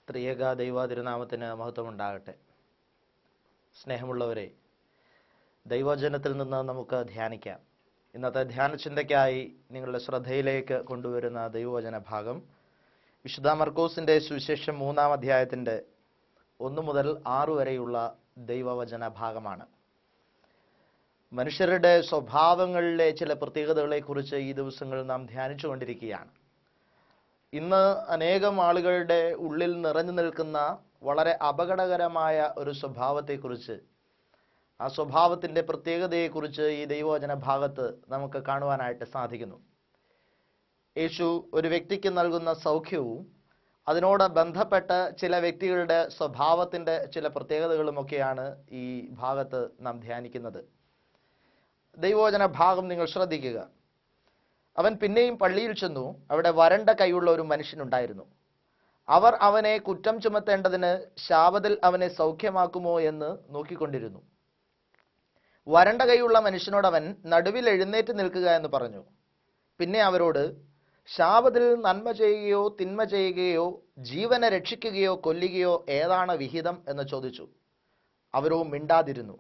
ത്രിയേക ദൈവ തിരുനാമത്തിന് മഹത്വമുണ്ടാകട്ടെ. സ്നേഹമുള്ളവരെ, ദൈവവചനത്തിൽ നിന്ന് നമുക്ക് ധ്യാനിക്കാം. ഇന്നത്തെ ധ്യാന ചിന്തയ്ക്കായി നിങ്ങളുടെ ശ്രദ്ധയിലേക്ക് കൊണ്ടുവരുന്ന ദൈവവചന ഭാഗം വിശുദ്ധ മർക്കോസിന്റെ സുവിശേഷം 3-ാം അധ്യായത്തിന്റെ 1 മുതൽ 6 വരെയുള്ള ദൈവവചന ഭാഗമാണ്. മനുഷ്യരുടെ സ്വഭാവങ്ങളിലെ ചില പ്രത്യേകതകളെക്കുറിച്ച് ഈ ദിവസങ്ങളിൽ നാം ധ്യാനിച്ചുകൊണ്ടിരിക്കുകയാണ്. ഇന്ന് അനേകം ആളുകളുടെ ഉള്ളിൽ നിറഞ്ഞു നിൽക്കുന്ന വളരെ അപകടകരമായ ഒരു സ്വഭാവത്തെക്കുറിച്ച്, ആ സ്വഭാവത്തിൻ്റെ പ്രത്യേകതയെക്കുറിച്ച് ഈ ദൈവവചന ഭാഗത്ത് നമുക്ക് കാണുവാനായിട്ട് സാധിക്കുന്നു. യേശു ഒരു വ്യക്തിക്ക് നൽകുന്ന സൗഖ്യവും അതിനോട് ബന്ധപ്പെട്ട ചില വ്യക്തികളുടെ സ്വഭാവത്തിൻ്റെ ചില പ്രത്യേകതകളുമൊക്കെയാണ് ഈ ഭാഗത്ത് നാം ധ്യാനിക്കുന്നത്. ദൈവവചന ഭാഗം നിങ്ങൾ ശ്രദ്ധിക്കുക. അവൻ പിന്നെയും പള്ളിയിൽ ചെന്നു. അവിടെ വരണ്ട കൈയുള്ള ഒരു മനുഷ്യനുണ്ടായിരുന്നു. അവർ അവനെ കുറ്റം ചുമത്തേണ്ടതിന് ശാബത്തിൽ അവനെ സൗഖ്യമാക്കുമോ എന്ന് നോക്കിക്കൊണ്ടിരുന്നു. വരണ്ട കൈയുള്ള മനുഷ്യനോട് അവൻ നടുവിൽ എഴുന്നേറ്റ് നിൽക്കുക എന്ന് പറഞ്ഞു. പിന്നെ അവരോട്, ശാബത്തിൽ നന്മ ചെയ്യുകയോ തിന്മ ചെയ്യുകയോ ജീവനെ രക്ഷിക്കുകയോ കൊല്ലുകയോ ഏതാണ് വിഹിതം എന്ന് ചോദിച്ചു. അവരോ മിണ്ടാതിരുന്നു.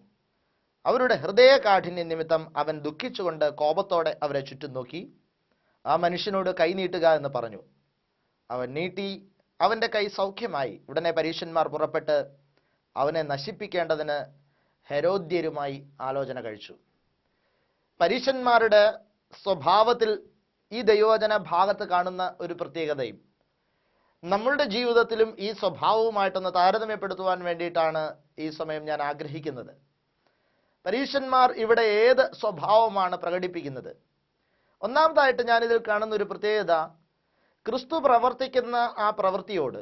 അവരുടെ ഹൃദയ കാഠിന്യ നിമിത്തം അവൻ ദുഃഖിച്ചുകൊണ്ട് കോപത്തോടെ അവരെ ചുറ്റും നോക്കി, ആ മനുഷ്യനോട് കൈ നീട്ടുക എന്ന് പറഞ്ഞു. അവൻ നീട്ടി, അവൻ്റെ കൈ സൗഖ്യമായി. ഉടനെ പരീശന്മാർ പുറപ്പെട്ട് അവനെ നശിപ്പിക്കേണ്ടതിന് ഹെരോദ്യരുമായി ആലോചന കഴിച്ചു. പരീശന്മാരുടെ സ്വഭാവത്തിൽ ഈ ദൈവവചന ഭാഗത്ത് കാണുന്ന ഒരു പ്രത്യേകതയും നമ്മളുടെ ജീവിതത്തിലും ഈ സ്വഭാവവുമായിട്ടൊന്ന് താരതമ്യപ്പെടുത്തുവാൻ വേണ്ടിയിട്ടാണ് ഈ സമയം ഞാൻ ആഗ്രഹിക്കുന്നത്. പരീശന്മാർ ഇവിടെ ഏത് സ്വഭാവമാണ് പ്രകടിപ്പിക്കുന്നത്? ഒന്നാമതായിട്ട് ഞാനിതിൽ കാണുന്ന ഒരു പ്രത്യേകത, ക്രിസ്തു പ്രവർത്തിക്കുന്ന ആ പ്രവൃത്തിയോട്,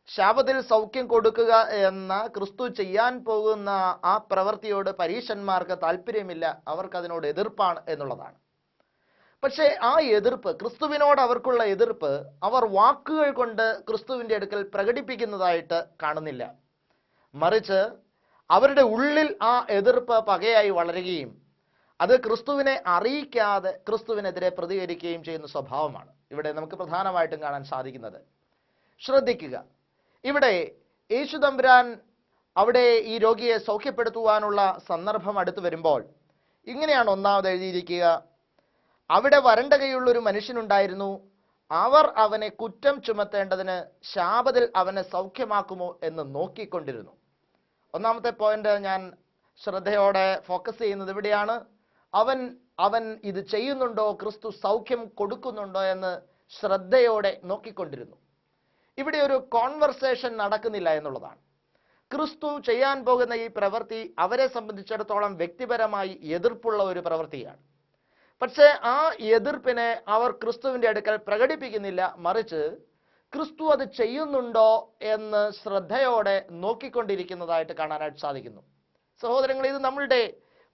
ശാബത്തിൽ സൗഖ്യം കൊടുക്കുക എന്ന ക്രിസ്തു ചെയ്യാൻ പോകുന്ന ആ പ്രവൃത്തിയോട് പരീശന്മാർക്ക് താല്പര്യമില്ല, അവർക്കതിനോട് എതിർപ്പാണ് എന്നുള്ളതാണ്. പക്ഷേ ആ എതിർപ്പ്, ക്രിസ്തുവിനോട് അവർക്കുള്ള എതിർപ്പ് അവർ വാക്കുകൾ കൊണ്ട് ക്രിസ്തുവിൻ്റെ അടുക്കൽ പ്രകടിപ്പിക്കുന്നതായിട്ട് കാണുന്നില്ല. മറിച്ച് അവരുടെ ഉള്ളിൽ ആ എതിർപ്പ് പകയായി വളരുകയും അത് ക്രിസ്തുവിനെ അറിയിക്കാതെ ക്രിസ്തുവിനെതിരെ പ്രതികരിക്കുകയും ചെയ്യുന്ന സ്വഭാവമാണ് ഇവിടെ നമുക്ക് പ്രധാനമായിട്ടും കാണാൻ സാധിക്കുന്നത്. ശ്രദ്ധിക്കുക, ഇവിടെ യേശു തമ്പുരാൻ അവിടെ ഈ രോഗിയെ സൗഖ്യപ്പെടുത്തുവാനുള്ള സന്ദർഭം അടുത്തു വരുമ്പോൾ ഇങ്ങനെയാണ് ഒന്നാമത് എഴുതിയിരിക്കുക. അവിടെ വരണ്ട കൈയുള്ളൊരു മനുഷ്യനുണ്ടായിരുന്നു. അവർ അവനെ കുറ്റം ചുമത്തേണ്ടതിന് ശാബത്തിൽ അവനെ സൗഖ്യമാക്കുമോ എന്ന് നോക്കിക്കൊണ്ടിരുന്നു. ഒന്നാമത്തെ പോയിന്റ് ഞാൻ ശ്രദ്ധയോടെ ഫോക്കസ് ചെയ്യുന്നത് ഇവിടെയാണ്. അവൻ ഇത് ചെയ്യുന്നുണ്ടോ, ക്രിസ്തു സൗഖ്യം കൊടുക്കുന്നുണ്ടോ എന്ന് ശ്രദ്ധയോടെ നോക്കിക്കൊണ്ടിരുന്നു. ഇവിടെ ഒരു കോൺവെർസേഷൻ നടക്കുന്നില്ല എന്നുള്ളതാണ്. ക്രിസ്തു ചെയ്യാൻ പോകുന്ന ഈ പ്രവൃത്തി അവരെ സംബന്ധിച്ചിടത്തോളം വ്യക്തിപരമായി എതിർപ്പുള്ള ഒരു പ്രവൃത്തിയാണ്. പക്ഷേ ആ എതിർപ്പിനെ അവർ ക്രിസ്തുവിൻ്റെ അടുക്കൽ പ്രകടിപ്പിക്കുന്നില്ല. മറിച്ച് ക്രിസ്തു അത് ചെയ്യുന്നുണ്ടോ എന്ന് ശ്രദ്ധയോടെ നോക്കിക്കൊണ്ടിരിക്കുന്നതായിട്ട് കാണാനായിട്ട് സാധിക്കുന്നു. സഹോദരങ്ങൾ, ഇത് നമ്മളുടെ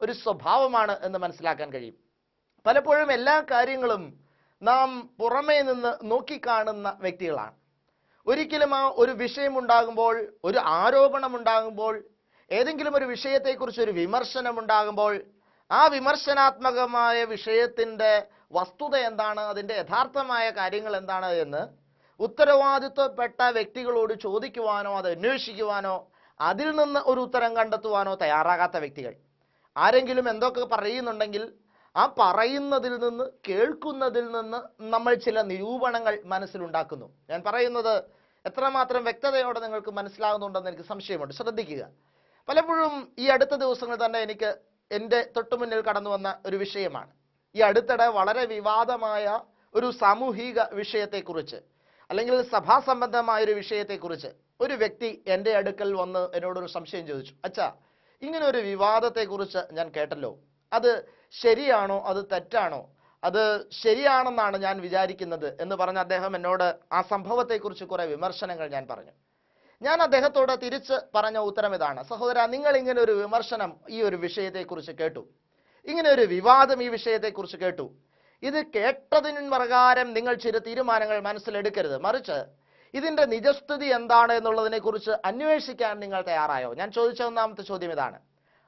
ഒരു സ്വഭാവമാണ് എന്ന് മനസ്സിലാക്കാൻ കഴിയും. പലപ്പോഴും എല്ലാ കാര്യങ്ങളും നാം പുറമേ നിന്ന് നോക്കിക്കാണുന്ന വ്യക്തികളാണ്. ഒരിക്കലും ആ ഒരു വിഷയമുണ്ടാകുമ്പോൾ, ഒരു ആരോപണമുണ്ടാകുമ്പോൾ, ഏതെങ്കിലും ഒരു വിഷയത്തെക്കുറിച്ച് ഒരു വിമർശനമുണ്ടാകുമ്പോൾ ആ വിമർശനാത്മകമായ വിഷയത്തിൻ്റെ വസ്തുത എന്താണ്, അതിൻ്റെ യഥാർത്ഥമായ കാര്യങ്ങൾ എന്താണ് എന്ന് ഉത്തരവാദിത്വപ്പെട്ട വ്യക്തികളോട് ചോദിക്കുവാനോ അത് അന്വേഷിക്കുവാനോ അതിൽ നിന്ന് ഒരു ഉത്തരം കണ്ടെത്തുവാനോ തയ്യാറാകാത്ത വ്യക്തികൾ. ആരെങ്കിലും എന്തൊക്കെ പറയുന്നുണ്ടെങ്കിൽ ആ പറയുന്നതിൽ നിന്ന്, കേൾക്കുന്നതിൽ നിന്ന് നമ്മൾ ചില നിരൂപണങ്ങൾ മനസ്സിലുണ്ടാക്കുന്നു. ഞാൻ പറയുന്നത് എത്രമാത്രം വ്യക്തതയോടെ നിങ്ങൾക്ക് മനസ്സിലാകുന്നുണ്ടെന്ന് എനിക്ക് സംശയമുണ്ട്. ശ്രദ്ധിക്കുക. പലപ്പോഴും ഈ അടുത്ത ദിവസങ്ങളിൽ തന്നെ എനിക്ക് എൻ്റെ തൊട്ടുമുന്നിൽ കടന്നു വന്ന ഒരു വിഷയമാണ്. ഈ അടുത്തിടെ വളരെ വിവാദമായ ഒരു സാമൂഹിക വിഷയത്തെക്കുറിച്ച്, അല്ലെങ്കിൽ സഭാസംബന്ധമായൊരു വിഷയത്തെക്കുറിച്ച് ഒരു വ്യക്തി എൻ്റെ അടുക്കൽ വന്ന് എന്നോടൊരു സംശയം ചോദിച്ചു. അച്ഛാ, ഇങ്ങനെ ഒരു വിവാദത്തെക്കുറിച്ച് ഞാൻ കേട്ടല്ലോ, അത് ശരിയാണോ, അത് തെറ്റാണോ, അത് ശരിയാണെന്നാണ് ഞാൻ വിചാരിക്കുന്നത് എന്ന് പറഞ്ഞ് അദ്ദേഹം എന്നോട് ആ സംഭവത്തെക്കുറിച്ച് കുറേ വിമർശനങ്ങൾ ഞാൻ പറഞ്ഞു. ഞാൻ അദ്ദേഹത്തോട് തിരിച്ച് പറഞ്ഞ ഉത്തരം ഇതാണ്: സഹോദര, നിങ്ങൾ ഇങ്ങനെ ഒരു വിമർശനം ഈ ഒരു വിഷയത്തെക്കുറിച്ച് കേട്ടു, ഇങ്ങനെ ഒരു വിവാദം ഈ വിഷയത്തെക്കുറിച്ച് കേട്ടു, ഇത് കേട്ടതിന് പ്രകാരം നിങ്ങൾ ചില തീരുമാനങ്ങൾ മനസ്സിലെടുക്കരുത്. മറിച്ച് ഇതിൻ്റെ നിജസ്ഥിതി എന്താണ് എന്നുള്ളതിനെക്കുറിച്ച് അന്വേഷിക്കാൻ നിങ്ങൾ തയ്യാറായോ? ഞാൻ ചോദിച്ച ഒന്നാമത്തെ ചോദ്യം ഇതാണ്.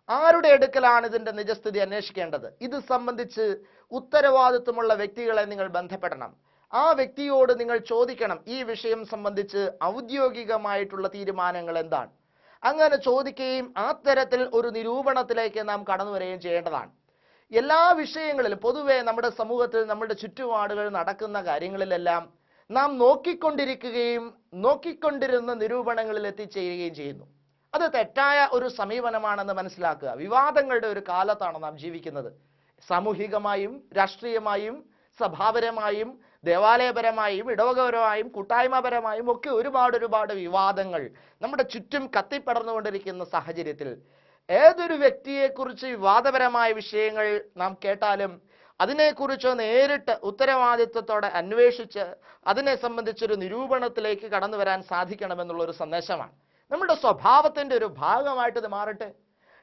ആരുടെ അടുക്കലാണ് ഇതിൻ്റെ നിജസ്ഥിതി അന്വേഷിക്കേണ്ടത്? ഇത് സംബന്ധിച്ച് ഉത്തരവാദിത്വമുള്ള വ്യക്തികളെ നിങ്ങൾ ബന്ധപ്പെടണം. ആ വ്യക്തിയോട് നിങ്ങൾ ചോദിക്കണം, ഈ വിഷയം സംബന്ധിച്ച് ഔദ്യോഗികമായിട്ടുള്ള തീരുമാനങ്ങൾ എന്താണ്. അങ്ങനെ ചോദിക്കുകയും ആ തരത്തിൽ ഒരു നിരൂപണത്തിലേക്ക് നാം കടന്നു വരികയും ചെയ്യേണ്ടതാണ്. എല്ലാ വിഷയങ്ങളിലും പൊതുവെ നമ്മുടെ സമൂഹത്തിൽ നമ്മുടെ ചുറ്റുപാടുകൾ നടക്കുന്ന കാര്യങ്ങളിലെല്ലാം നാം നോക്കിക്കൊണ്ടിരുന്ന നിരൂപണങ്ങളിൽ എത്തിച്ചേരുകയും ചെയ്യുന്നു. അത് തെറ്റായ ഒരു സമീപനമാണെന്ന് മനസ്സിലാക്കുക. വിവാദങ്ങളുടെ ഒരു കാലത്താണ് നാം ജീവിക്കുന്നത്. സാമൂഹികമായും രാഷ്ട്രീയമായും സഭാപരമായും ദേവാലയപരമായും ഇടവകപരമായും കൂട്ടായ്മപരമായും ഒക്കെ ഒരുപാട് വിവാദങ്ങൾ നമ്മുടെ ചുറ്റും കത്തിപ്പടർന്നുകൊണ്ടിരിക്കുന്ന സാഹചര്യത്തിൽ ഏതൊരു വ്യക്തിയെക്കുറിച്ച് വിവാദപരമായ വിഷയങ്ങൾ നാം കേട്ടാലും അതിനെക്കുറിച്ച് നേരിട്ട് ഉത്തരവാദിത്വത്തോടെ അന്വേഷിച്ച് അതിനെ സംബന്ധിച്ചൊരു നിരൂപണത്തിലേക്ക് കടന്നു വരാൻ സാധിക്കണമെന്നുള്ളൊരു സന്ദേശമാണ്. നമ്മുടെ സ്വഭാവത്തിൻ്റെ ഒരു ഭാഗമായിട്ട് ഇത് മാറട്ടെ.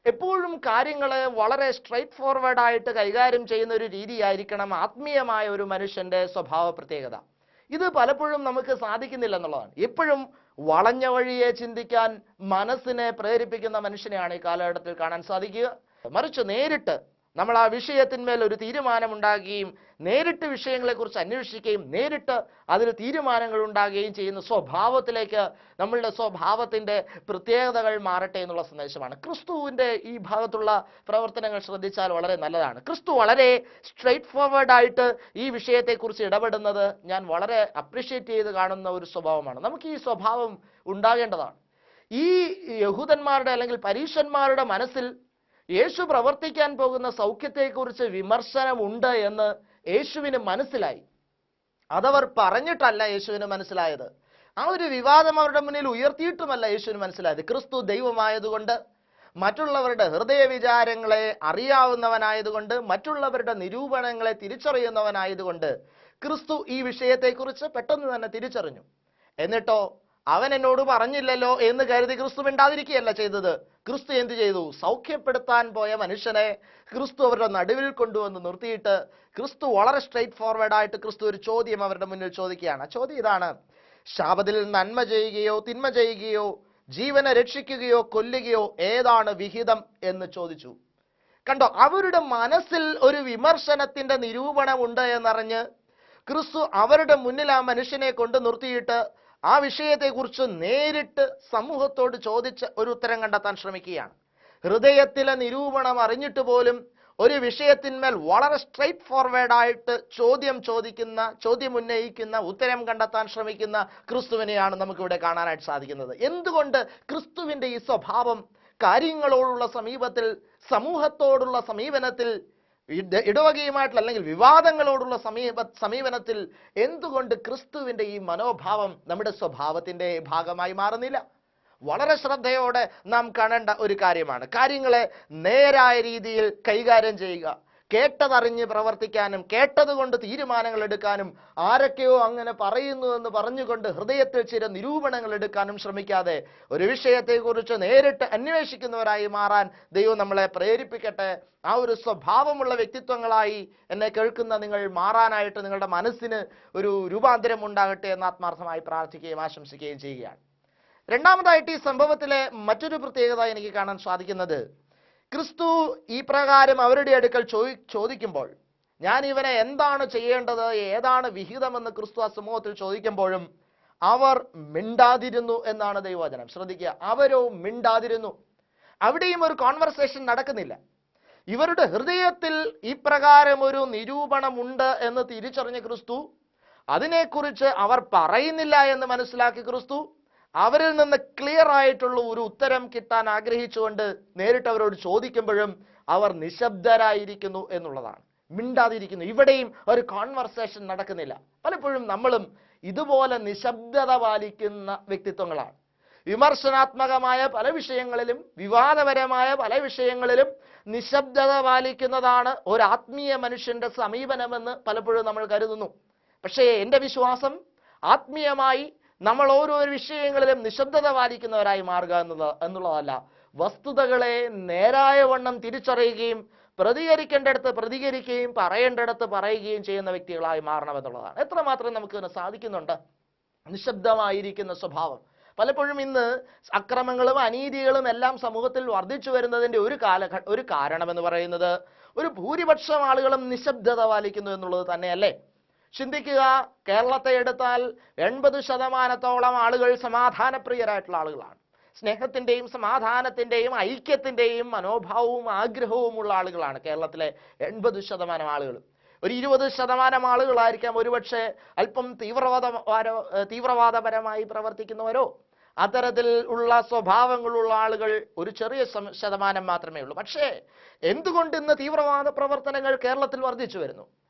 എപ്പോഴും കാര്യങ്ങളെ വളരെ സ്ട്രൈറ്റ് ഫോർവേഡായിട്ട് കൈകാര്യം ചെയ്യുന്ന ഒരു രീതിയായിരിക്കണം ആത്മീയമായ ഒരു മനുഷ്യൻ്റെ സ്വഭാവ പ്രത്യേകത. ഇത് പലപ്പോഴും നമുക്ക് സാധിക്കുന്നില്ല എന്നുള്ളതാണ്. എപ്പോഴും വളഞ്ഞ വഴിയെ ചിന്തിക്കാൻ മനസ്സിനെ പ്രേരിപ്പിക്കുന്ന മനുഷ്യനെയാണ് ഈ കാലഘട്ടത്തിൽ കാണാൻ സാധിക്കുക. മറിച്ച് നേരിട്ട് നമ്മൾ ആ വിഷയത്തിന്മേൽ ഒരു തീരുമാനമുണ്ടാകുകയും നേരിട്ട് വിഷയങ്ങളെക്കുറിച്ച് അന്വേഷിക്കുകയും നേരിട്ട് അതിന് തീരുമാനങ്ങൾ ഉണ്ടാകുകയും ചെയ്യുന്ന സ്വഭാവത്തിലേക്ക് നമ്മളുടെ സ്വഭാവത്തിൻ്റെ പ്രത്യേകതകൾ മാറട്ടെ എന്നുള്ള സന്ദേശമാണ്. ക്രിസ്തുവിൻ്റെ ഈ ഭാഗത്തുള്ള പ്രവർത്തനങ്ങൾ ശ്രദ്ധിച്ചാൽ വളരെ നല്ലതാണ്. ക്രിസ്തു വളരെ സ്ട്രെയിറ്റ് ഫോർവേഡായിട്ട് ഈ വിഷയത്തെക്കുറിച്ച് ഇടപെടുന്നത് ഞാൻ വളരെ അപ്രിഷ്യേറ്റ് ചെയ്ത് കാണുന്ന ഒരു സ്വഭാവമാണ്. നമുക്ക് ഈ സ്വഭാവം ഉണ്ടാകേണ്ടതാണ്. ഈ യഹൂദന്മാരുടെ അല്ലെങ്കിൽ പരീശന്മാരുടെ മനസ്സിൽ യേശു പ്രവർത്തിക്കാൻ പോകുന്ന സൗഖ്യത്തെക്കുറിച്ച് വിമർശനമുണ്ട് എന്ന് യേശുവിന് മനസ്സിലായി. അതവർ പറഞ്ഞിട്ടല്ല യേശുവിന് മനസ്സിലായത്. ആ ഒരു വിവാദം അവരുടെ മുന്നിൽ ഉയർത്തിയിട്ടുമല്ല യേശുവിന് മനസ്സിലായത്. ക്രിസ്തു ദൈവമായതുകൊണ്ട്, മറ്റുള്ളവരുടെ ഹൃദയ വിചാരങ്ങളെ അറിയാവുന്നവനായതുകൊണ്ട്, മറ്റുള്ളവരുടെ നിരൂപണങ്ങളെ തിരിച്ചറിയുന്നവനായതുകൊണ്ട് ക്രിസ്തു ഈ വിഷയത്തെക്കുറിച്ച് പെട്ടെന്ന് തന്നെ തിരിച്ചറിഞ്ഞു. എന്നിട്ടോ അവൻ എന്നോട് പറഞ്ഞില്ലല്ലോ എന്ന് കരുതി ക്രിസ്തു മിണ്ടാതിരിക്കുകയല്ല ചെയ്തത്. ക്രിസ്തു എന്ത് ചെയ്തു? സൗഖ്യപ്പെടുത്താൻ പോയ മനുഷ്യനെ ക്രിസ്തു അവരുടെ നടുവിൽ കൊണ്ടുവന്ന് നിർത്തിയിട്ട് ക്രിസ്തു വളരെ സ്ട്രെയിറ്റ് ഫോർവേഡായിട്ട് ക്രിസ്തു ഒരു ചോദ്യം അവരുടെ മുന്നിൽ ചോദിക്കുകയാണ്. ആ ചോദ്യം ഇതാണ്: ശാബത്തിൽ നന്മ ചെയ്യുകയോ തിന്മ ചെയ്യുകയോ ജീവനെ രക്ഷിക്കുകയോ കൊല്ലുകയോ ഏതാണ് വിഹിതം എന്ന് ചോദിച്ചു. കണ്ടോ, അവരുടെ മനസ്സിൽ ഒരു വിമർശനത്തിന്റെ നിരൂപണമുണ്ട് എന്നറിഞ്ഞ് ക്രിസ്തു അവരുടെ മുന്നിൽ ആ മനുഷ്യനെ കൊണ്ട് നിർത്തിയിട്ട് ആ വിഷയത്തെക്കുറിച്ച് നേരിട്ട് സമൂഹത്തോട് ചോദിച്ച് ഒരു ഉത്തരം കണ്ടെത്താൻ ശ്രമിക്കുകയാണ്. ഹൃദയത്തിലെ നിരൂപണം അറിഞ്ഞിട്ട് പോലും ഒരു വിഷയത്തിന്മേൽ വളരെ സ്ട്രെയിറ്റ് ഫോർവേഡായിട്ട് ചോദ്യം ഉന്നയിക്കുന്ന ഉത്തരം കണ്ടെത്താൻ ശ്രമിക്കുന്ന ക്രിസ്തുവിനെയാണ് നമുക്കിവിടെ കാണാനായിട്ട് സാധിക്കുന്നത്. എന്തുകൊണ്ട് ക്രിസ്തുവിൻ്റെ ഈ സ്വഭാവം കാര്യങ്ങളോടുള്ള സമീപത്തിൽ, സമൂഹത്തോടുള്ള സമീപനത്തിൽ, ഇടവകയുമായിട്ടുള്ള അല്ലെങ്കിൽ വിവാദങ്ങളോടുള്ള സമീപനത്തിൽ എന്തുകൊണ്ട് ക്രിസ്തുവിൻ്റെ ഈ മനോഭാവം നമ്മുടെ സ്വഭാവത്തിൻ്റെ ഭാഗമായി മാറുന്നില്ല? വളരെ ശ്രദ്ധയോടെ നാം കാണേണ്ട ഒരു കാര്യമാണ്. കാര്യങ്ങളെ നേരായ രീതിയിൽ കൈകാര്യം ചെയ്യുക, കേട്ടതറിഞ്ഞ് പ്രവർത്തിക്കാനും കേട്ടതുകൊണ്ട് തീരുമാനങ്ങൾ എടുക്കാനും ആരൊക്കെയോ അങ്ങനെ പറയുന്നു എന്ന് പറഞ്ഞുകൊണ്ട് ഹൃദയത്തിൽ ചില നിരൂപണങ്ങൾ എടുക്കാനും ശ്രമിക്കാതെ ഒരു വിഷയത്തെക്കുറിച്ച് നേരിട്ട് അന്വേഷിക്കുന്നവരായി മാറാൻ ദൈവം നമ്മളെ പ്രേരിപ്പിക്കട്ടെ. ആ ഒരു സ്വഭാവമുള്ള വ്യക്തിത്വങ്ങളായി എന്നെ കേൾക്കുന്ന നിങ്ങൾ മാറാനായിട്ട് നിങ്ങളുടെ മനസ്സിന് ഒരു രൂപാന്തരം ഉണ്ടാകട്ടെ എന്ന് ആത്മാർത്ഥമായി പ്രാർത്ഥിക്കുകയും ആശംസിക്കുകയും ചെയ്യുകയാണ്. രണ്ടാമതായിട്ട് ഈ സംഭവത്തിലെ മറ്റൊരു പ്രത്യേകത എനിക്ക് കാണാൻ സാധിക്കുന്നത്, ക്രിസ്തു ഈ പ്രകാരം അവരുടെ അടുക്കൽ ചോദിക്കുമ്പോൾ ഞാൻ ഇവനെ എന്താണ് ചെയ്യേണ്ടത്, ഏതാണ് വിഹിതമെന്ന് ക്രിസ്തു ആ സമൂഹത്തിൽ ചോദിക്കുമ്പോഴും അവർ മിണ്ടാതിരുന്നു എന്നാണ് ദൈവവചനം. ശ്രദ്ധിക്കുക, അവരോ മിണ്ടാതിരുന്നു. അവിടെയും ഒരു കോൺവെർസേഷൻ നടക്കുന്നില്ല. ഇവരുടെ ഹൃദയത്തിൽ ഈ പ്രകാരം ഒരു നിരൂപണമുണ്ട് എന്ന് തിരിച്ചറിഞ്ഞ ക്രിസ്തു അതിനെക്കുറിച്ച് അവർ പറയുന്നില്ല എന്ന് മനസ്സിലാക്കി ക്രിസ്തു അവരിൽ നിന്ന് ക്ലിയർ ആയിട്ടുള്ള ഒരു ഉത്തരം കിട്ടാൻ ആഗ്രഹിച്ചുകൊണ്ട് നേരിട്ട് അവരോട് ചോദിക്കുമ്പോഴും അവർ നിശബ്ദരായിരിക്കുന്നു എന്നുള്ളതാണ്, മിണ്ടാതിരിക്കുന്നു. ഇവിടെയും ഒരു കോൺവെർസേഷൻ നടക്കുന്നില്ല. പലപ്പോഴും നമ്മളും ഇതുപോലെ നിശബ്ദത പാലിക്കുന്ന വ്യക്തിത്വങ്ങളാണ്. വിമർശനാത്മകമായ പല വിഷയങ്ങളിലും വിവാദപരമായ പല വിഷയങ്ങളിലും നിശബ്ദത പാലിക്കുന്നതാണ് ഒരു ആത്മീയ മനുഷ്യന്റെ സമീപനമെന്ന് പലപ്പോഴും നമ്മൾ കരുതുന്നു. പക്ഷേ എൻ്റെ വിശ്വാസം ആത്മീയമായി നമ്മൾ ഓരോ വിഷയങ്ങളിലും നിശബ്ദത പാലിക്കുന്നവരായി മാറുക എന്നുള്ളതല്ല, വസ്തുതകളെ നേരായ വണ്ണം തിരിച്ചറിയുകയും പ്രതികരിക്കേണ്ടടുത്ത് പ്രതികരിക്കുകയും പറയേണ്ടടുത്ത് പറയുകയും ചെയ്യുന്ന വ്യക്തികളായി മാറണമെന്നുള്ളതാണ്. എത്രമാത്രം നമുക്കിതിന് സാധിക്കുന്നുണ്ട്? നിശബ്ദമായിരിക്കുന്ന സ്വഭാവം. പലപ്പോഴും ഇന്ന് അക്രമങ്ങളും അനീതികളും എല്ലാം സമൂഹത്തിൽ വർദ്ധിച്ചു വരുന്നതിൻ്റെ ഒരു കാരണമെന്ന് പറയുന്നത് ഒരു ഭൂരിപക്ഷം ആളുകളും നിശബ്ദത പാലിക്കുന്നു എന്നുള്ളത് തന്നെയല്ലേ? ചിന്തിക്കുക, കേരളത്തെ എടുത്താൽ 80% ആളുകൾ സമാധാനപ്രിയരായിട്ടുള്ള ആളുകളാണ്. സ്നേഹത്തിന്റെയും സമാധാനത്തിന്റെയും ഐക്യത്തിന്റെയും മനോഭാവവും ആഗ്രഹവുമുള്ള ആളുകളാണ് കേരളത്തിലെ 80% ആളുകളും. ഒരു 20% ആളുകളായിരിക്കാം ഒരുപക്ഷെ അല്പം തീവ്രവാദപരമായി പ്രവർത്തിക്കുന്നവരോ അത്തരത്തിൽ ഉള്ള സ്വഭാവങ്ങളുള്ള ആളുകൾ ഒരു ചെറിയ ശതമാനം മാത്രമേ ഉള്ളൂ. പക്ഷേ എന്തുകൊണ്ട് ഇന്ന് തീവ്രവാദ പ്രവർത്തനങ്ങൾ കേരളത്തിൽ വർദ്ധിച്ചു വരുന്നു?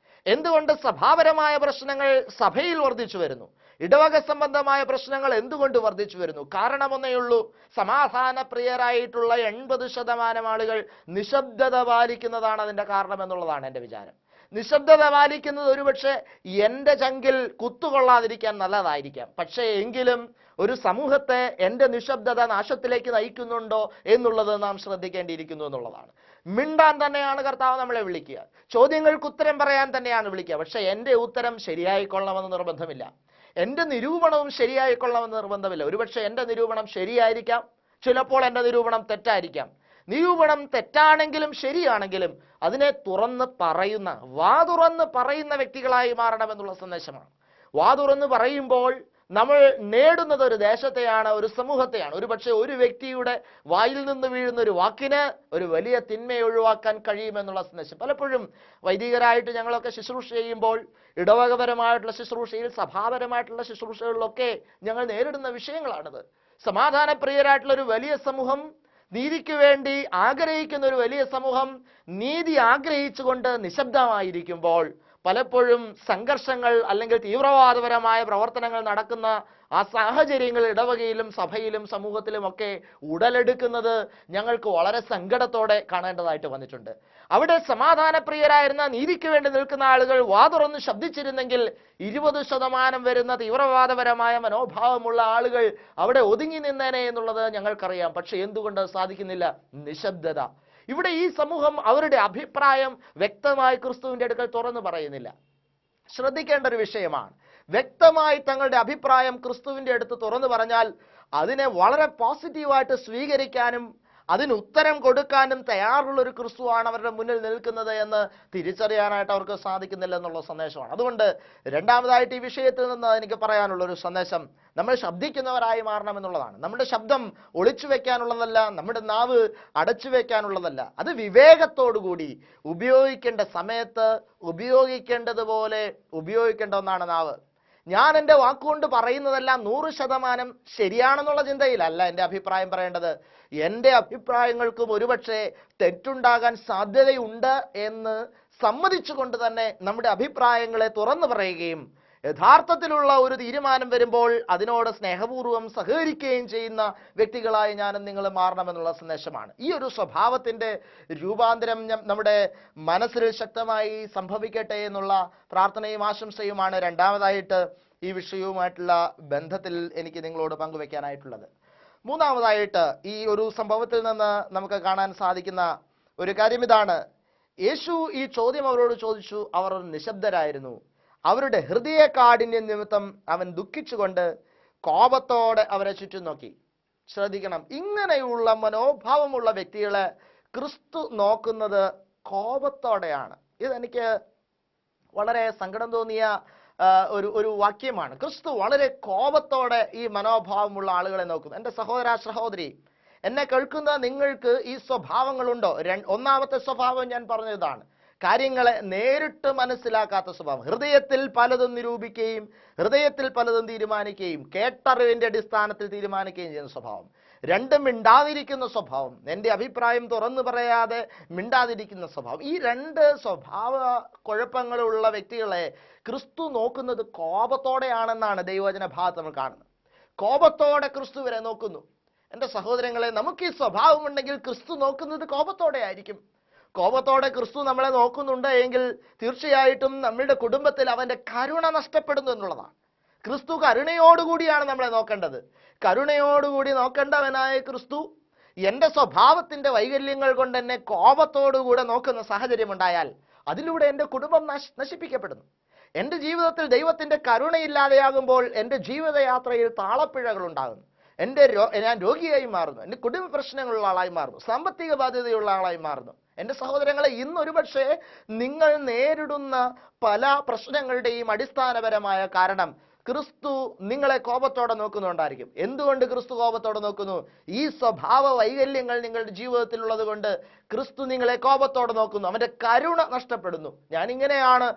എന്തുകൊണ്ട് സഭാപരമായ പ്രശ്നങ്ങൾ സഭയിൽ വർദ്ധിച്ചു വരുന്നു? ഇടവക സംബന്ധമായ പ്രശ്നങ്ങൾ എന്തുകൊണ്ട് വർദ്ധിച്ചു വരുന്നു? കാരണമൊന്നേയുള്ളൂ, സമാധാന പ്രിയരായിട്ടുള്ള 80% ആളുകൾ നിശബ്ദത പാലിക്കുന്നതാണ് അതിന്റെ കാരണം എന്നുള്ളതാണ് എൻ്റെ വിചാരം. നിശബ്ദത പാലിക്കുന്നത് ഒരുപക്ഷെ എൻ്റെ ചങ്കിൽ കുത്തുകൊള്ളാതിരിക്കാൻ നല്ലതായിരിക്കാം. പക്ഷേ എങ്കിലും ഒരു സമൂഹത്തെ എൻ്റെ നിശബ്ദത നാശത്തിലേക്ക് നയിക്കുന്നുണ്ടോ എന്നുള്ളത് നാം ശ്രദ്ധിക്കേണ്ടിയിരിക്കുന്നു എന്നുള്ളതാണ്. മിണ്ടാൻ തന്നെയാണ് കർത്താവ് നമ്മളെ വിളിക്കുക, ചോദ്യങ്ങൾക്ക് ഉത്തരം പറയാൻ തന്നെയാണ് വിളിക്കുക. പക്ഷെ എൻ്റെ ഉത്തരം ശരിയായിക്കൊള്ളണമെന്ന് നിർബന്ധമില്ല, എൻ്റെ നിരൂപണവും ശരിയായിക്കൊള്ളണമെന്ന് നിർബന്ധമില്ല. ഒരുപക്ഷെ എൻ്റെ നിരൂപണം ശരിയായിരിക്കാം, ചിലപ്പോൾ എൻ്റെ നിരൂപണം തെറ്റായിരിക്കാം. നിരൂപണം തെറ്റാണെങ്കിലും ശരിയാണെങ്കിലും അതിനെ തുറന്ന് പറയുന്ന, വാതുറന്ന് പറയുന്ന വ്യക്തികളായി മാറണമെന്നുള്ള സന്ദേശമാണ്. വാതുറന്ന് പറയുമ്പോൾ നമ്മൾ നേടുന്നത് ഒരു ദേശത്തെയാണ്, ഒരു സമൂഹത്തെയാണ്. ഒരുപക്ഷെ ഒരു വ്യക്തിയുടെ വായിൽ നിന്ന് വീഴുന്ന ഒരു വാക്കിന് ഒരു വലിയ തിന്മയെ ഒഴിവാക്കാൻ കഴിയുമെന്നുള്ള സന്ദേശം. പലപ്പോഴും വൈദികരായിട്ട് ഞങ്ങളൊക്കെ ശുശ്രൂഷ ചെയ്യുമ്പോൾ, ഇടവകപരമായിട്ടുള്ള ശുശ്രൂഷയിൽ, സഭാപരമായിട്ടുള്ള ശുശ്രൂഷകളിലൊക്കെ ഞങ്ങൾ നേരിടുന്ന വിഷയങ്ങളാണിത്. സമാധാനപ്രിയരായിട്ടുള്ള ഒരു വലിയ സമൂഹം, നീതിക്ക് വേണ്ടി ആഗ്രഹിക്കുന്ന ഒരു വലിയ സമൂഹം നീതി ആഗ്രഹിച്ചുകൊണ്ട് നിശബ്ദമായിരിക്കുമ്പോൾ പലപ്പോഴും സംഘർഷങ്ങൾ അല്ലെങ്കിൽ തീവ്രവാദപരമായ പ്രവർത്തനങ്ങൾ നടക്കുന്ന ആ സാഹചര്യങ്ങൾ ഇടവകയിലും സഭയിലും സമൂഹത്തിലുമൊക്കെ ഉടലെടുക്കുന്നത് ഞങ്ങൾക്ക് വളരെ സങ്കടത്തോടെ കാണേണ്ടതായിട്ട് വന്നിട്ടുണ്ട്. അവിടെ സമാധാനപ്രിയരായിരുന്ന, നീതിക്ക് വേണ്ടി നിൽക്കുന്ന ആളുകൾ വാതുറന്ന് ശബ്ദിച്ചിരുന്നെങ്കിൽ 20% വരുന്ന തീവ്രവാദപരമായ മനോഭാവമുള്ള ആളുകൾ അവിടെ ഒതുങ്ങി നിന്നേനെ എന്നുള്ളത് ഞങ്ങൾക്കറിയാം. പക്ഷെ എന്തുകൊണ്ട് സാധിക്കുന്നില്ല? നിശബ്ദത. ഇവിടെ ഈ സമൂഹം അവരുടെ അഭിപ്രായം വ്യക്തമായി ക്രിസ്തുവിന്റെ അടുക്കൽ തുറന്നു പറയുന്നില്ല. ശ്രദ്ധിക്കേണ്ട ഒരു വിഷയമാണ്. വ്യക്തമായി തങ്ങളുടെ അഭിപ്രായം ക്രിസ്തുവിന്റെ അടുത്ത് തുറന്നു പറഞ്ഞാൽ അതിനെ വളരെ പോസിറ്റീവായിട്ട് സ്വീകരിക്കാനും അതിന് ഉത്തരം കൊടുക്കാനും തയ്യാറുള്ള ഒരു ക്രിസ്തുവാണ് അവരുടെ മുന്നിൽ നിൽക്കുന്നത് എന്ന് തിരിച്ചറിയാനായിട്ട് അവർക്ക് സാധിക്കുന്നില്ല എന്നുള്ള സന്ദേശമാണ്. അതുകൊണ്ട് രണ്ടാമതായിട്ട് ഈ വിഷയത്തിൽ നിന്ന് എനിക്ക് പറയാനുള്ള ഒരു സന്ദേശം, നമ്മൾ ശബ്ദിക്കുന്നവരായി മാറണമെന്നുള്ളതാണ്. നമ്മുടെ ശബ്ദം ഒളിച്ചു വെക്കാനുള്ളതല്ല, നമ്മുടെ നാവ് അടച്ചു വെക്കാനുള്ളതല്ല. അത് വിവേകത്തോടുകൂടി ഉപയോഗിക്കേണ്ട സമയത്ത് ഉപയോഗിക്കേണ്ടതുപോലെ ഉപയോഗിക്കേണ്ട ഒന്നാണ് നാവ്. ഞാൻ എൻ്റെ വാക്കുകൊണ്ട് പറയുന്നതെല്ലാം 100% ശരിയാണെന്നുള്ള ചിന്തയിലല്ല എൻ്റെ അഭിപ്രായം പറയേണ്ടത്. എൻ്റെ അഭിപ്രായങ്ങൾക്കും ഒരുപക്ഷെ തെറ്റുണ്ടാകാൻ സാധ്യതയുണ്ട് എന്ന് സമ്മതിച്ചുകൊണ്ട് തന്നെ നമ്മുടെ അഭിപ്രായങ്ങളെ തുറന്നു പറയുകയും യഥാർത്ഥത്തിലുള്ള ഒരു തീരുമാനം വരുമ്പോൾ അതിനോട് സ്നേഹപൂർവ്വം സഹകരിക്കുകയും ചെയ്യുന്ന വ്യക്തികളായി ഞാനും നിങ്ങൾ മാറണമെന്നുള്ള സന്ദേശമാണ്. ഈ ഒരു സ്വഭാവത്തിൻ്റെ രൂപാന്തരം നമ്മുടെ മനസ്സിൽ ശക്തമായി സംഭവിക്കട്ടെ എന്നുള്ള പ്രാർത്ഥനയും ആശംസയുമാണ് രണ്ടാമതായിട്ട് ഈ വിഷയവുമായിട്ടുള്ള ബന്ധത്തിൽ എനിക്ക് നിങ്ങളോട് പങ്കുവെക്കാനായിട്ടുള്ളത്. മൂന്നാമതായിട്ട് ഈ ഒരു സംഭവത്തിൽ നിന്ന് നമുക്ക് കാണാൻ സാധിക്കുന്ന ഒരു കാര്യം ഇതാണ്. യേശു ഈ ചോദ്യം അവരോട് ചോദിച്ചു, അവർ നിശബ്ദരായിരുന്നു. അവരുടെ ഹൃദയകാഠിന്യം നിമിത്തം അവൻ ദുഃഖിച്ചുകൊണ്ട് കോപത്തോടെ അവരെ ചുറ്റും നോക്കി. ശ്രദ്ധിക്കണം, ഇങ്ങനെയുള്ള മനോഭാവമുള്ള വ്യക്തികളെ ക്രിസ്തു നോക്കുന്നത് കോപത്തോടെയാണ്. ഇതെനിക്ക് വളരെ സങ്കടം തോന്നിയ ഒരു വാക്യമാണ്. ക്രിസ്തു വളരെ കോപത്തോടെ ഈ മനോഭാവമുള്ള ആളുകളെ നോക്കുന്നു. എൻ്റെ സഹോദര സഹോദരി, എന്നെ കേൾക്കുന്ന നിങ്ങൾക്ക് ഈ സ്വഭാവങ്ങളുണ്ടോ? ഒന്നാമത്തെ സ്വഭാവം ഞാൻ പറഞ്ഞതാണ്, കാര്യങ്ങളെ നേരിട്ട് മനസ്സിലാക്കാത്ത സ്വഭാവം. ഹൃദയത്തിൽ പലതും നിരൂപിക്കുകയും ഹൃദയത്തിൽ പലതും തീരുമാനിക്കുകയും കേട്ടറിവിന്റെ അടിസ്ഥാനത്തിൽ തീരുമാനിക്കുകയും ചെയ്യുന്ന സ്വഭാവം. രണ്ടും മിണ്ടാതിരിക്കുന്ന സ്വഭാവം, എൻ്റെ അഭിപ്രായം തുറന്നു പറയാതെ മിണ്ടാതിരിക്കുന്ന സ്വഭാവം. ഈ രണ്ട് സ്വഭാവ കുഴപ്പങ്ങളുള്ള വ്യക്തികളെ ക്രിസ്തു നോക്കുന്നത് കോപത്തോടെയാണെന്നാണ് ദൈവവചന ഭാഗത്ത് നമ്മൾ കാണുന്നത്. കോപത്തോടെ ക്രിസ്തു വരെ നോക്കുന്നു. എൻ്റെ സഹോദരങ്ങളെ, നമുക്ക് ഈ സ്വഭാവമുണ്ടെങ്കിൽ ക്രിസ്തു നോക്കുന്നത് കോപത്തോടെ ആയിരിക്കും. കോപത്തോടെ ക്രിസ്തു നമ്മളെ നോക്കുന്നുണ്ട് എങ്കിൽ തീർച്ചയായിട്ടും നമ്മളുടെ കുടുംബത്തിൽ അവൻ്റെ കരുണ നഷ്ടപ്പെടുന്നു എന്നുള്ളതാണ്. ക്രിസ്തു കരുണയോടുകൂടിയാണ് നമ്മളെ നോക്കേണ്ടത്. കരുണയോടുകൂടി നോക്കേണ്ടവനായ ക്രിസ്തു എൻ്റെ സ്വഭാവത്തിൻ്റെ വൈകല്യങ്ങൾ കൊണ്ട് എന്നെ കോപത്തോടുകൂടെ നോക്കുന്ന സാഹചര്യം ഉണ്ടായാൽ അതിലൂടെ എൻ്റെ കുടുംബം നശിപ്പിക്കപ്പെടുന്നു. എൻ്റെ ജീവിതത്തിൽ ദൈവത്തിൻ്റെ കരുണയില്ലാതെയാകുമ്പോൾ എൻ്റെ ജീവിതയാത്രയിൽ താളപ്പിഴകൾ ഉണ്ടാകുന്നു. ഞാൻ രോഗിയായി മാറുന്നു, എൻ്റെ കുടുംബ പ്രശ്നങ്ങളുള്ള ആളായി മാറുന്നു, സാമ്പത്തിക ബാധ്യതയുള്ള ആളായി മാറുന്നു. എൻ്റെ സഹോദരങ്ങളെ, ഇന്നൊരു പക്ഷേ നിങ്ങൾ നേരിടുന്ന പല പ്രശ്നങ്ങളുടെയും അടിസ്ഥാനപരമായ കാരണം ക്രിസ്തു നിങ്ങളെ കോപത്തോടെ നോക്കുന്നുണ്ടായിരിക്കും. എന്തുകൊണ്ട് ക്രിസ്തു കോപത്തോടെ നോക്കുന്നു? ഈ സ്വഭാവ വൈകല്യങ്ങൾ നിങ്ങളുടെ ജീവിതത്തിലുള്ളത് കൊണ്ട് ക്രിസ്തു നിങ്ങളെ കോപത്തോടെ നോക്കുന്നു. അവന്റെ കരുണ നഷ്ടപ്പെടുന്നു. ഞാനിങ്ങനെയാണ്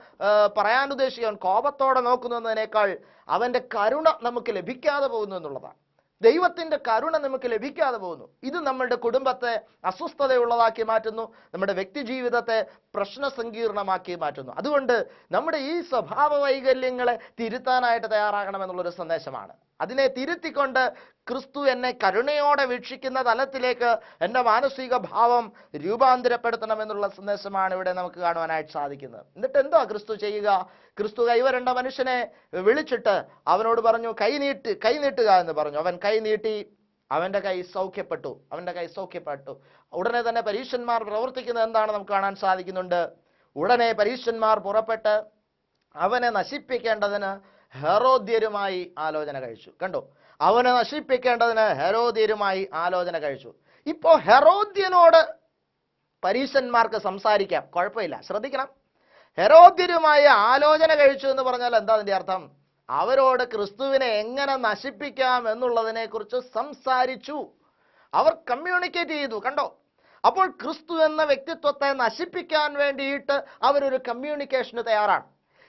പറയാൻ ഉദ്ദേശിക്കാൻ, കോപത്തോടെ നോക്കുന്നു എന്നതിനേക്കാൾ അവന്റെ കരുണ നമുക്ക് ലഭിക്കാതെ പോകുന്നു എന്നുള്ളതാണ്. ദൈവത്തിന്റെ കരുണ നമുക്ക് ലഭിക്കാതെ പോകുന്നു. ഇത് നമ്മുടെ കുടുംബത്തെ അസ്വസ്ഥതയുള്ളതാക്കി മാറ്റുന്നു, നമ്മുടെ വ്യക്തി ജീവിതത്തെ പ്രശ്നസങ്കീർണമാക്കി മാറ്റുന്നു. അതുകൊണ്ട് നമ്മുടെ ഈ സ്വഭാവ വൈകല്യങ്ങളെ തിരുത്താനായിട്ട് തയ്യാറാകണമെന്നുള്ളൊരു സന്ദേശമാണ്. അതിനെ തിരുത്തിക്കൊണ്ട് ക്രിസ്തു എന്നെ കരുണയോടെ വീക്ഷിക്കുന്ന തലത്തിലേക്ക് എൻ്റെ മാനസിക ഭാവം രൂപാന്തരപ്പെടുത്തണമെന്നുള്ള സന്ദേശമാണ് ഇവിടെ നമുക്ക് കാണുവാനായിട്ട് സാധിക്കുന്നത്. എന്നിട്ട് എന്താ ക്രിസ്തു ചെയ്യുക? ക്രിസ്തു കൈവരേണ്ട മനുഷ്യനെ വിളിച്ചിട്ട് അവനോട് പറഞ്ഞു, കൈനീട്ടുക എന്ന് പറഞ്ഞു. അവൻ കൈ നീട്ടി, അവന്റെ കൈ സൗഖ്യപ്പെട്ടു. ഉടനെ തന്നെ പരീശന്മാർ പ്രവർത്തിക്കുന്നത് എന്താണ് നമുക്ക് കാണാൻ സാധിക്കുന്നുണ്ട്. ഉടനെ പരീശന്മാർ പുറപ്പെട്ട് അവനെ നശിപ്പിക്കേണ്ടതിന് ഹെരോദ്യരുമായി ആലോചന കഴിച്ചു. കണ്ടോ, അവനെ നശിപ്പിക്കേണ്ടതിന് ഹെരോദ്യരുമായി ആലോചന കഴിച്ചു. ഇപ്പോ ഹെരോദ്യനോട് പരീശന്മാർക്ക് സംസാരിക്കാം, കുഴപ്പമില്ല. ശ്രദ്ധിക്കണം, ഹെരോദ്യരുമായി ആലോചന കഴിച്ചു എന്ന് പറഞ്ഞാൽ എന്താ അതിന്റെ അർത്ഥം? അവരോട് ക്രിസ്തുവിനെ എങ്ങനെ നശിപ്പിക്കാം എന്നുള്ളതിനെ കുറിച്ച് സംസാരിച്ചു. അവർ കമ്മ്യൂണിക്കേറ്റ് ചെയ്തു. കണ്ടോ, അപ്പോൾ ക്രിസ്തു എന്ന വ്യക്തിത്വത്തെ നശിപ്പിക്കാൻ വേണ്ടിയിട്ട് അവരൊരു കമ്മ്യൂണിക്കേഷന് തയ്യാറാണ്.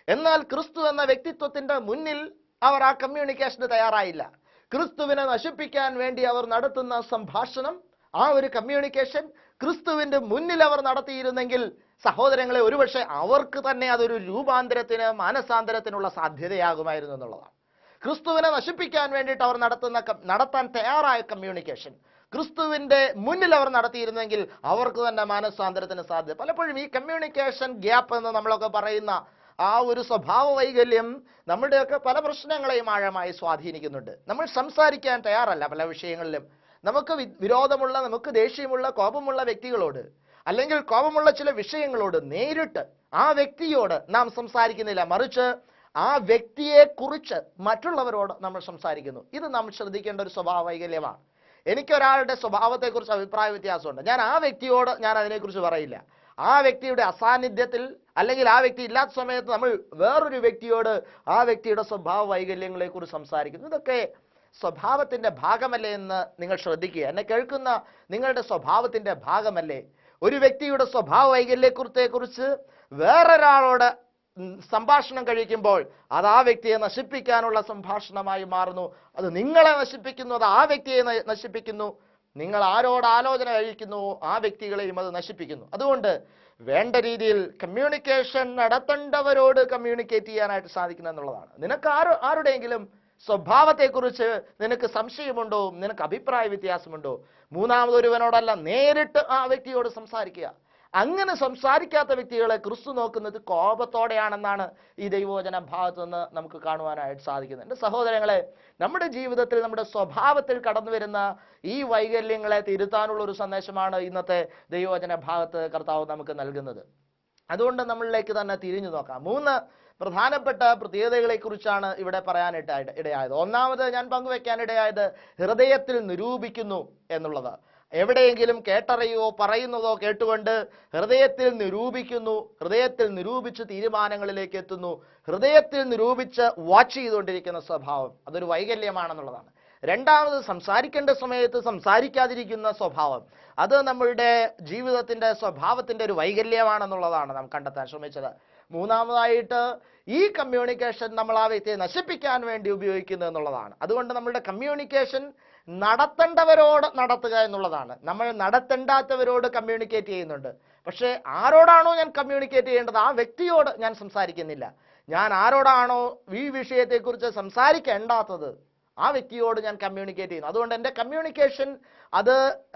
എന്നാൽ ക്രിസ്തു എന്ന വ്യക്തിത്വത്തിന്റെ മുന്നിൽ അവർ ആ കമ്മ്യൂണിക്കേഷന് തയ്യാറായില്ല. ക്രിസ്തുവിനെ നശിപ്പിക്കാൻ വേണ്ടി അവർ നടത്തുന്ന സംഭാഷണം, ആ ഒരു കമ്മ്യൂണിക്കേഷൻ ക്രിസ്തുവിന്റെ മുന്നിൽ അവർ നടത്തിയിരുന്നെങ്കിൽ സഹോദരങ്ങളെ, ഒരുപക്ഷെ അവർക്ക് തന്നെ അതൊരു രൂപാന്തരത്തിന്, മാനസാന്തരത്തിനുള്ള സാധ്യതയാകുമായിരുന്നു എന്നുള്ളതാണ്. ക്രിസ്തുവിനെ നശിപ്പിക്കാൻ വേണ്ടിയിട്ട് അവർ നടത്താൻ തയ്യാറായ കമ്മ്യൂണിക്കേഷൻ ക്രിസ്തുവിന്റെ മുന്നിൽ അവർ നടത്തിയിരുന്നെങ്കിൽ അവർക്ക് തന്നെ മാനസാന്തരത്തിന് സാധ്യത. പലപ്പോഴും ഈ കമ്മ്യൂണിക്കേഷൻ ഗ്യാപ്പ് എന്ന് നമ്മളൊക്കെ പറയുന്ന ആ ഒരു സ്വഭാവ വൈകല്യം നമ്മുടെയൊക്കെ പല പ്രശ്നങ്ങളെയും ആഴമായി സ്വാധീനിക്കുന്നുണ്ട്. നമ്മൾ സംസാരിക്കാൻ തയ്യാറല്ല പല വിഷയങ്ങളിലും. നമുക്ക് വിരോധമുള്ള, നമുക്ക് ദേഷ്യമുള്ള, കോപമുള്ള വ്യക്തികളോട്, അല്ലെങ്കിൽ കോപമുള്ള ചില വിഷയങ്ങളോട് നേരിട്ട് ആ വ്യക്തിയോട് നാം സംസാരിക്കുന്നില്ല, മറിച്ച് ആ വ്യക്തിയെ കുറിച്ച് മറ്റുള്ളവരോട് നമ്മൾ സംസാരിക്കുന്നു. ഇത് നാം ശ്രദ്ധിക്കേണ്ട ഒരു സ്വഭാവ വൈകല്യമാണ്. എനിക്കൊരാളുടെ സ്വഭാവത്തെക്കുറിച്ച് അഭിപ്രായ വ്യത്യാസമുണ്ട്, ഞാൻ ആ വ്യക്തിയോട് ഞാൻ അതിനെക്കുറിച്ച് പറയില്ല. ആ വ്യക്തിയുടെ അസാന്നിധ്യത്തിൽ അല്ലെങ്കിൽ ആ വ്യക്തി ഇല്ലാത്ത സമയത്ത് നമ്മൾ വേറൊരു വ്യക്തിയോട് ആ വ്യക്തിയുടെ സ്വഭാവ വൈകല്യങ്ങളെ കുറിച്ച് സംസാരിക്കുന്നു. ഇതൊക്കെ സ്വഭാവത്തിന്റെ ഭാഗമല്ലേ എന്ന് നിങ്ങൾ ശ്രദ്ധിക്കുക. എന്നെ കേൾക്കുന്ന നിങ്ങളുടെ സ്വഭാവത്തിന്റെ ഭാഗമല്ലേ? ഒരു വ്യക്തിയുടെ സ്വഭാവ വൈകല്യത്തെക്കുറിച്ച് വേറൊരാളോട് സംഭാഷണം കഴിക്കുമ്പോൾ അത് ആ വ്യക്തിയെ നശിപ്പിക്കാനുള്ള സംഭാഷണമായി മാറുന്നു. അത് നിങ്ങളെ നശിപ്പിക്കുന്നു, അത് ആ വ്യക്തിയെ നശിപ്പിക്കുന്നു. നിങ്ങൾ ആരോട് ആലോചന കഴിക്കുന്നുവോ ആ വ്യക്തികളെയും അത് നശിപ്പിക്കുന്നു. അതുകൊണ്ട് വേണ്ട രീതിയിൽ കമ്മ്യൂണിക്കേഷൻ നടത്തേണ്ടവരോട് കമ്മ്യൂണിക്കേറ്റ് ചെയ്യാനായിട്ട് സാധിക്കണം എന്നുള്ളതാണ്. നിനക്ക് ആരുടെയെങ്കിലും സ്വഭാവത്തെക്കുറിച്ച് നിനക്ക് സംശയമുണ്ടോ, നിനക്ക് അഭിപ്രായ വ്യത്യാസമുണ്ടോ, മൂന്നാമതൊരുവനോടല്ല, നേരിട്ട് ആ വ്യക്തിയോട് സംസാരിക്കുക. അങ്ങനെ സംസാരിക്കാത്ത വ്യക്തികളെ ക്രിസ്തു നോക്കുന്നത് കോപത്തോടെയാണെന്നാണ് ഈ ദൈവവചന ഭാഗത്തു നിന്ന് നമുക്ക് കാണുവാനായിട്ട് സാധിക്കുന്നത്. എൻ്റെ സഹോദരങ്ങളെ, നമ്മുടെ ജീവിതത്തിൽ, നമ്മുടെ സ്വഭാവത്തിൽ കടന്നു വരുന്ന ഈ വൈകല്യങ്ങളെ തിരുത്താനുള്ള ഒരു സന്ദേശമാണ് ഇന്നത്തെ ദൈവവചന ഭാഗത്ത് കർത്താവ് നമുക്ക് നൽകുന്നത്. അതുകൊണ്ട് നമ്മളിലേക്ക് തന്നെ തിരിഞ്ഞു നോക്കാം. 3 പ്രധാനപ്പെട്ട പ്രത്യേകതകളെ കുറിച്ചാണ് ഇവിടെ പറയാനായിട്ട് ഇടയായത്. ഒന്നാമത് ഞാൻ പങ്കുവെക്കാനിടയായത് ഹൃദയത്തിൽ നിരൂപിക്കുന്നു എന്നുള്ളത്. എവിടെയെങ്കിലും കേട്ടറിയോ പറയുന്നതോ കേട്ടുകൊണ്ട് ഹൃദയത്തിൽ നിരൂപിക്കുന്നു, ഹൃദയത്തിൽ നിരൂപിച്ച് തീരുമാനങ്ങളിലേക്ക് എത്തുന്നു, ഹൃദയത്തിൽ നിരൂപിച്ച് വാച്ച് ചെയ്തുകൊണ്ടിരിക്കുന്ന സ്വഭാവം, അതൊരു വൈകല്യമാണെന്നുള്ളതാണ്. രണ്ടാമത് സംസാരിക്കേണ്ട സമയത്ത് സംസാരിക്കാതിരിക്കുന്ന സ്വഭാവം, അത് നമ്മളുടെ ജീവിതത്തിന്റെ സ്വഭാവത്തിന്റെ ഒരു വൈകല്യമാണെന്നുള്ളതാണ് നാം കണ്ടെത്താൻ ശ്രമിച്ചത്. മൂന്നാമതായിട്ട് ഈ കമ്മ്യൂണിക്കേഷൻ നമ്മൾ ആ വ്യക്തിയെ നശിപ്പിക്കാൻ വേണ്ടി ഉപയോഗിക്കുന്നു എന്നുള്ളതാണ്. അതുകൊണ്ട് നമ്മളുടെ കമ്മ്യൂണിക്കേഷൻ നടത്തേണ്ടവരോട് നടത്തുക എന്നുള്ളതാണ്. നമ്മൾ നടത്തേണ്ടാത്തവരോട് കമ്മ്യൂണിക്കേറ്റ് ചെയ്യുന്നുണ്ട്. പക്ഷേ ആരോടാണോ ഞാൻ കമ്മ്യൂണിക്കേറ്റ് ചെയ്യേണ്ടത് ആ വ്യക്തിയോട് ഞാൻ സംസാരിക്കുന്നില്ല. ഞാൻ ആരോടാണോ ഈ വിഷയത്തെക്കുറിച്ച് സംസാരിക്കേണ്ടാത്തത് ആ വ്യക്തിയോട് ഞാൻ കമ്മ്യൂണിക്കേറ്റ് ചെയ്യുന്നു. അതുകൊണ്ട് എൻ്റെ കമ്മ്യൂണിക്കേഷൻ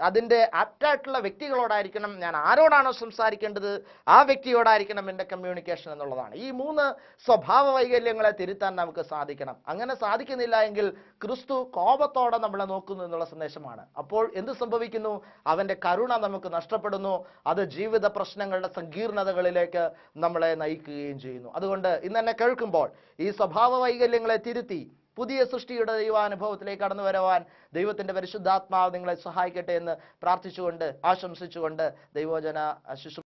അതിൻ്റെ ആപ്റ്റായിട്ടുള്ള വ്യക്തികളോടായിരിക്കണം. ഞാൻ ആരോടാണോ സംസാരിക്കേണ്ടത് ആ വ്യക്തിയോടായിരിക്കണം എൻ്റെ കമ്മ്യൂണിക്കേഷൻ എന്നുള്ളതാണ്. ഈ 3 സ്വഭാവ വൈകല്യങ്ങളെ തിരുത്താൻ നമുക്ക് സാധിക്കണം. അങ്ങനെ സാധിക്കുന്നില്ല എങ്കിൽ ക്രിസ്തു കോപത്തോടെ നമ്മളെ നോക്കുന്നു എന്നുള്ള സന്ദേശമാണ്. അപ്പോൾ എന്ത് സംഭവിക്കുന്നു? അവൻ്റെ കരുണ നമുക്ക് നഷ്ടപ്പെടുന്നു. അത് ജീവിത പ്രശ്നങ്ങളുടെ സങ്കീർണതകളിലേക്ക് നമ്മളെ നയിക്കുകയും ചെയ്യുന്നു. അതുകൊണ്ട് ഇന്ന് എന്നെ കേൾക്കുമ്പോൾ ഈ സ്വഭാവ വൈകല്യങ്ങളെ തിരുത്തി പുതിയ സൃഷ്ടിയുടെ ദൈവാനുഭവത്തിലേക്ക് കടന്നു വരുവാൻ ദൈവത്തിന്റെ പരിശുദ്ധാത്മാവ് നിങ്ങളെ സഹായിക്കട്ടെ എന്ന് പ്രാർത്ഥിച്ചുകൊണ്ട് ആശംസിച്ചുകൊണ്ട് ദൈവവചന ശുശ്രൂഷ